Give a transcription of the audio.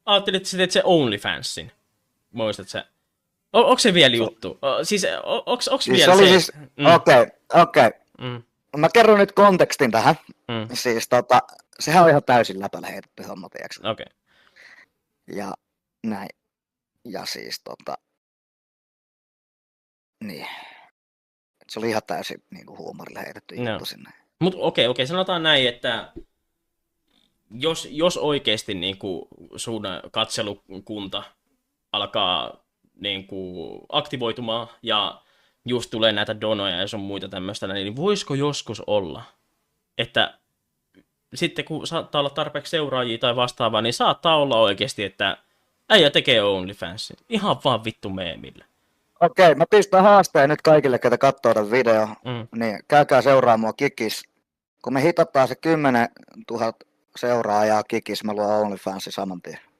ajattelin, että sä teet se OnlyFansin. Muistat sä? Onko se vielä juttu? Siis onks Siis vielä se oli se? siis, okei. Mm, Mä kerron nyt kontekstin tähän. mm, Siis sehän on ihan täysin läpällä heitetty homma, tiiäks. okei. Ja näin. Ja siis niin. Se oli ihan täysin niinku huumorilla heitetty No. juttu sinne. Mut okei, sanotaan näin, että jos oikeesti niinku sun katselukunta alkaa niinku aktivoitumaan ja just tulee näitä donoja ja sun muita tämmöistä, niin voisiko joskus olla, että sitten kun saattaa olla tarpeeksi seuraajia tai vastaavaa, niin saattaa olla oikeasti, että äijä tekee OnlyFansin. Ihan vaan vittu meemillä. Okei, mä pistän haasteen nyt kaikille, ketä katsoo tämän video. Niin käykää seuraa mua Kikis. Kun me hitataan se 10 000 seuraajaa Kikis, mä luon OnlyFansin saman tien.